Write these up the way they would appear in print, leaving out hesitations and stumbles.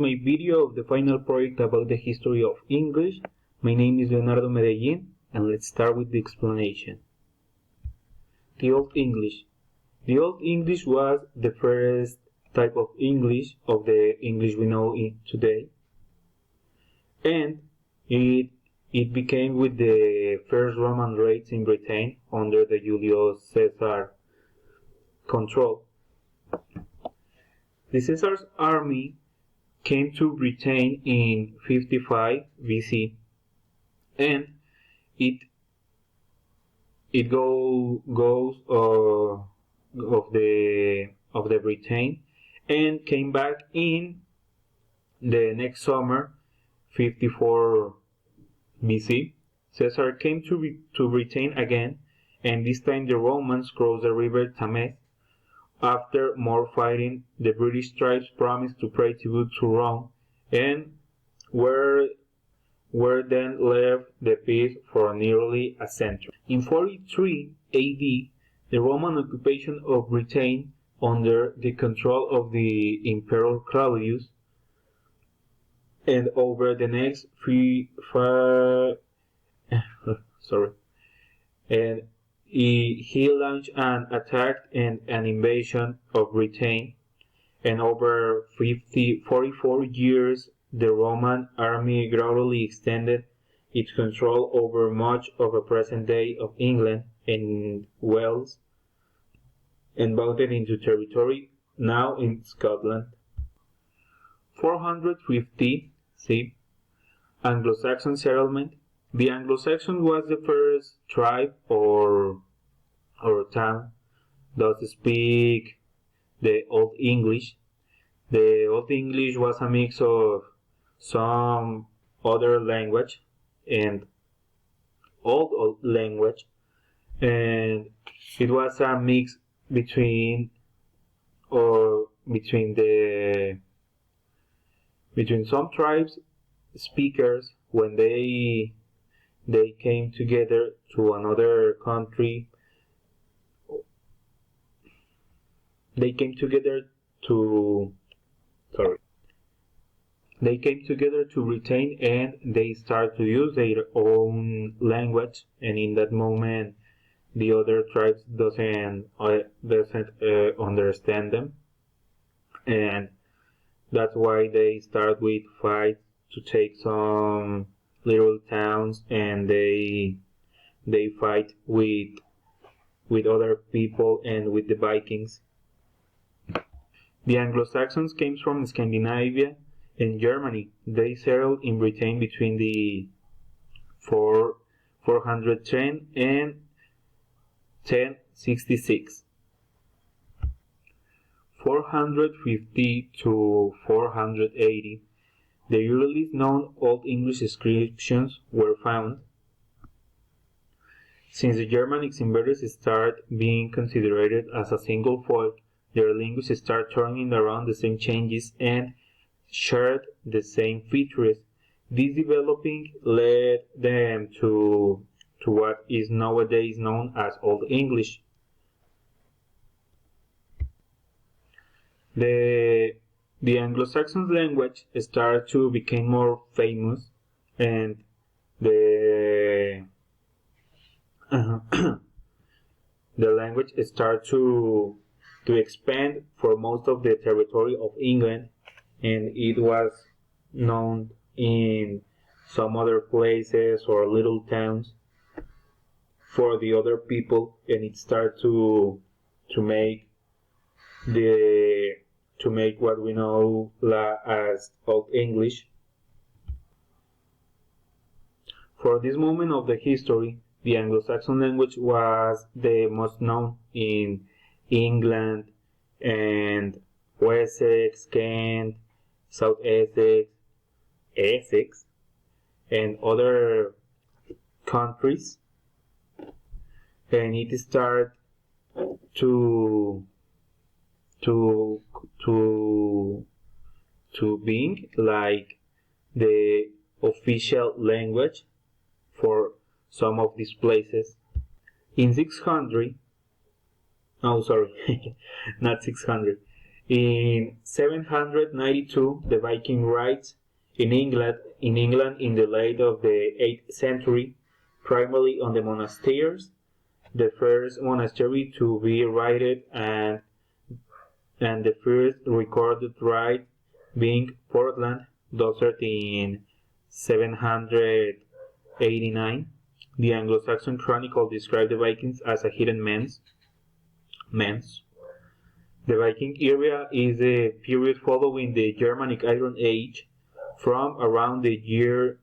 My video of the final project about the history of English. My name is Leonardo Medellin, and let's start with the explanation. The Old English. The Old English was the first type of English of the English we know today, and it became with the first Roman raids in Britain under the Julius Caesar control. The Caesar's army came to Britain in 55 BC, and it goes of the Britain and came back in the next summer, 54 BC. Caesar came to Britain again, and this time the Romans crossed the river Thames. After more fighting, the British tribes promised to pay tribute to Rome, and were then left the peace for nearly a century. In 43 AD, the Roman occupation of Britain under the control of the Emperor Claudius, and over the next and he launched an attack and an invasion of Britain, and over 44 years the Roman army gradually extended its control over much of the present day of England and Wales, and bounded into territory now in Scotland. 450 C. Anglo-Saxon settlement. The Anglo-Saxon was the first tribe or town that speak the Old English. The Old English was a mix of some other language and old language, and it was a mix between some tribes speakers when they came together to another country. They came together to Britain, and they start to use their own language, and in that moment the other tribes doesn't understand them, and that's why they start with fights to take some little towns, and they fight with other people and with the Vikings. The Anglo-Saxons came from Scandinavia and Germany. They settled in Britain between the 410 and 1066. 450 to 480. The earliest known Old English inscriptions were found. Since the Germanic invaders start being considered as a single folk, their languages start turning around the same changes and shared the same features. This developing led them to what is nowadays known as Old English. The Anglo-Saxon language started to become more famous, and the language started to expand for most of the territory of England, and it was known in some other places or little towns for the other people, and it started to make what we know as Old English. For this moment of the history, the Anglo-Saxon language was the most known in England and Wessex, Kent, South Essex, and other countries, and it started to being like the official language for some of these places. In 600, oh sorry, not 600. In 792, the Viking raids in England in the late of the 8th century, primarily on the monasteries. The first monastery to be raided and the first recorded raid being Portland, Dorset in 789. The Anglo-Saxon Chronicle described the Vikings as a hidden men's. The Viking era is the period following the Germanic Iron Age, from around the year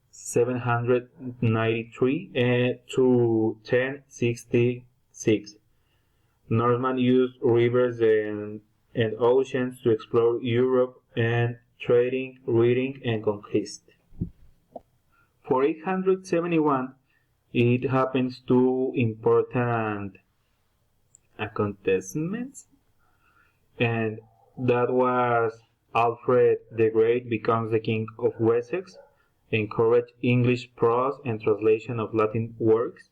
793 to 1066. Norsemen used rivers and oceans to explore Europe and trading, reading, and conquest. For 871, it happens two important acontecements, and that was Alfred the Great becomes the King of Wessex, encouraged English prose and translation of Latin works,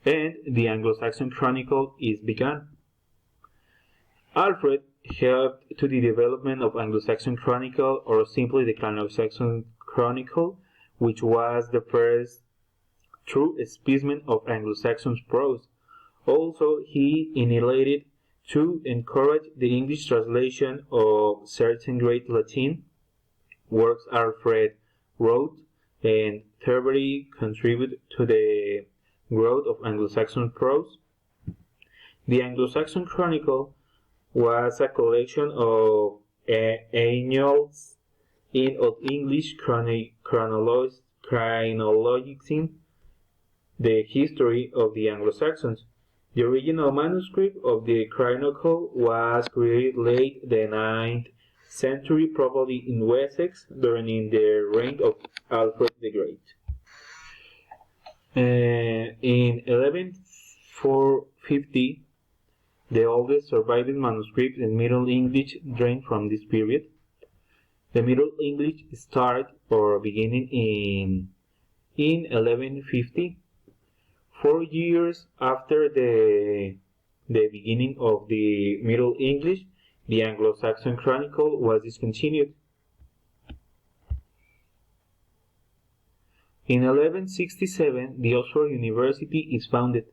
and the Anglo-Saxon Chronicle is begun. Alfred helped to the development of Anglo-Saxon Chronicle, or simply the Anglo-Saxon Chronicle, which was the first true specimen of Anglo-Saxon prose. Also, he initiated to encourage the English translation of certain great Latin works Alfred wrote, and thereby contributed to the growth of Anglo-Saxon prose. The Anglo-Saxon Chronicle was a collection of annals in Old English chronologizing the history of the Anglo-Saxons. The original manuscript of the Chronicle was created late the 9th century, probably in Wessex, during the reign of Alfred the Great. In 1150, the oldest surviving manuscript in Middle English drained from this period. The Middle English start or beginning in 1150. 4 years after the beginning of the Middle English, the Anglo-Saxon Chronicle was discontinued. In 1167, the Oxford University is founded.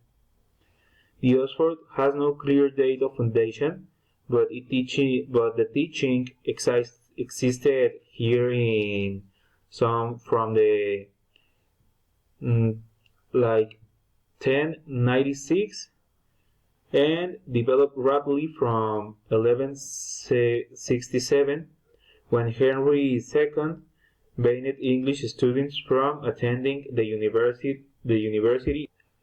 The Oxford has no clear date of foundation, but the teaching existed here in some from the 1096 and developed rapidly from 1167, when Henry II banned English students from attending the university.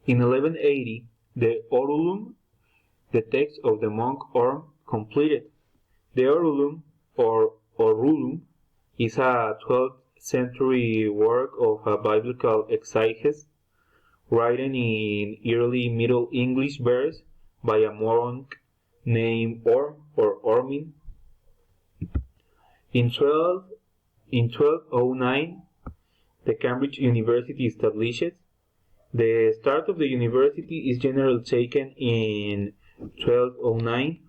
In 1180, the Orulum, the text of the monk Orm, completed. The Orulum, or Orulum, is a 12th century work of a biblical exegesis, written in early Middle English verse by a monk named Orm or Ormin. In 1209, the Cambridge University established. The start of the university is generally taken in 1209,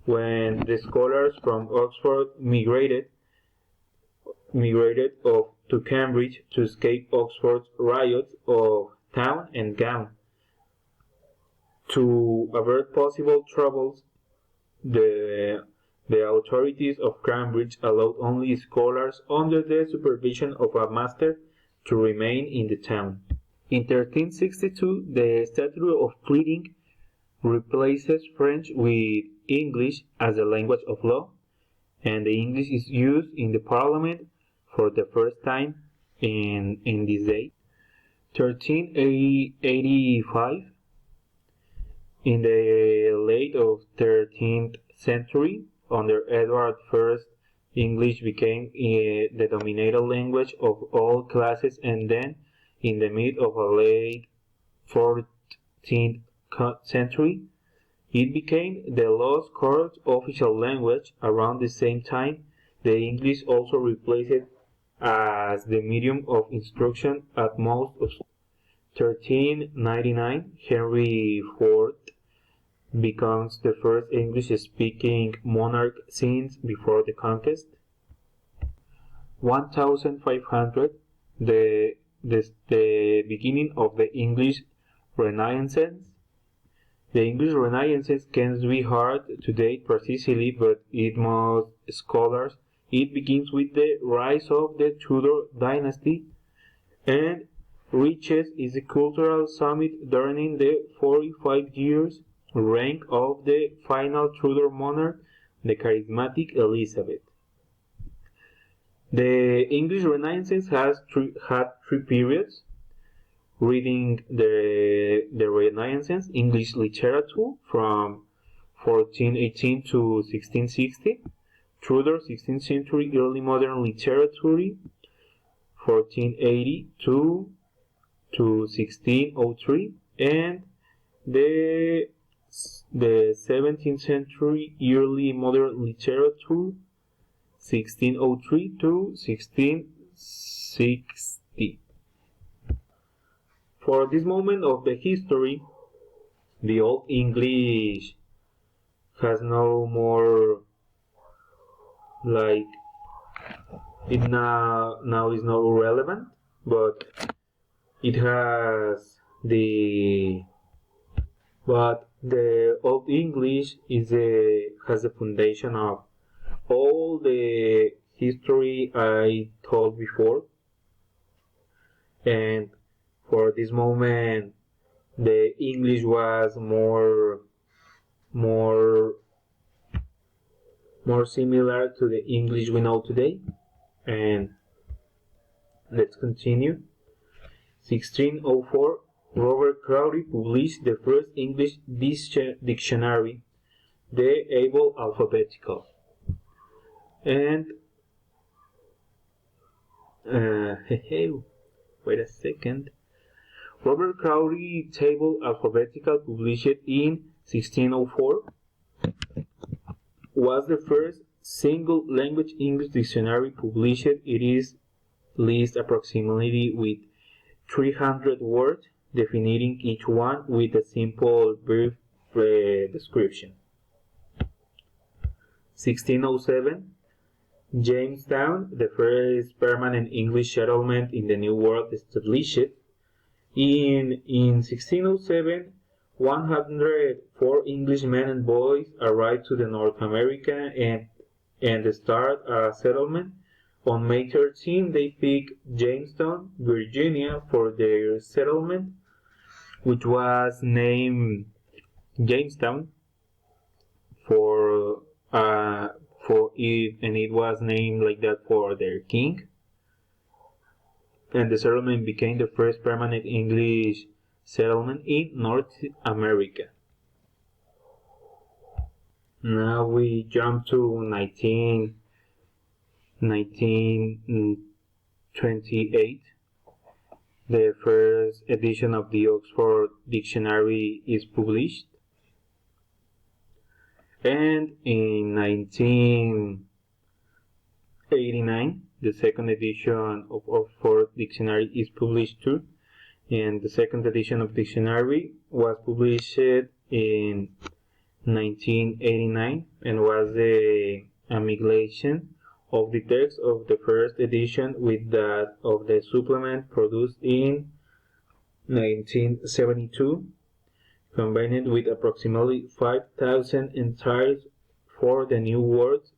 when the scholars from Oxford migrated to Cambridge to escape Oxford's riots of town and gown. To avert possible troubles, the authorities of Cambridge allowed only scholars under the supervision of a master to remain in the town. In 1362, the Statute of Pleading replaces French with English as the language of law, and the English is used in the Parliament for the first time in this day. 1385, in the late of 13th century, under Edward I, English became the dominant language of all classes, and then in the mid of the late 14th century, it became the lowest court official language. Around the same time, the English also replaced it as the medium of instruction at most of 1399. Henry IV becomes the first English-speaking monarch since before the conquest. 1500, the beginning of the English Renaissance. The English Renaissance can be hard to date precisely, but most scholars, it begins with the rise of the Tudor dynasty and reaches its cultural summit during the 45 years reign of the final Tudor monarch, the charismatic Elizabeth. The English Renaissance had three periods: reading the Renaissance, English literature from 1418 to 1660, Tudor 16th century early modern literature 1480 to 1603, and the 17th century early modern literature 1603 to 1660. For this moment of the history, the Old English has no more, like, it now is not relevant, but it has the Old English has the foundation of all the history I told before, and for this moment the English was more similar to the English we know today. And let's continue. 1604, Robert Crowley published the first English dictionary, the Able Alphabetical. And wait a second. Robert Crowley Table Alphabetical, published in 1604, was the first single language English dictionary published. It is list approximately with 300 words, defining each one with a simple brief description. 1607, Jamestown, the first permanent English settlement in the New World, established. In 1607, 104 English men and boys arrived to the North America and start a settlement. On May 13, they picked Jamestown, Virginia, for their settlement, which was named Jamestown for it, and it was named like that for their king. And the settlement became the first permanent English settlement in North America. Now we jump to 1928. The first edition of the Oxford Dictionary is published. And in 1989, the second edition of Oxford Dictionary is published too. And the second edition of dictionary was published in 1989 and was the amalgamation of the text of the first edition with that of the supplement produced in 1972, combined with approximately 5,000 entries for new words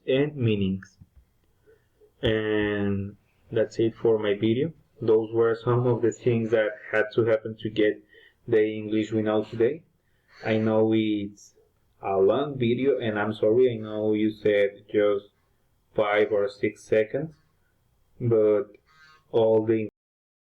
and meanings. And that's it for my video. Those were some of the things that had to happen to get the English we know today. I know it's a long video, and I'm sorry, I know you said just 5 or 6 seconds, but all the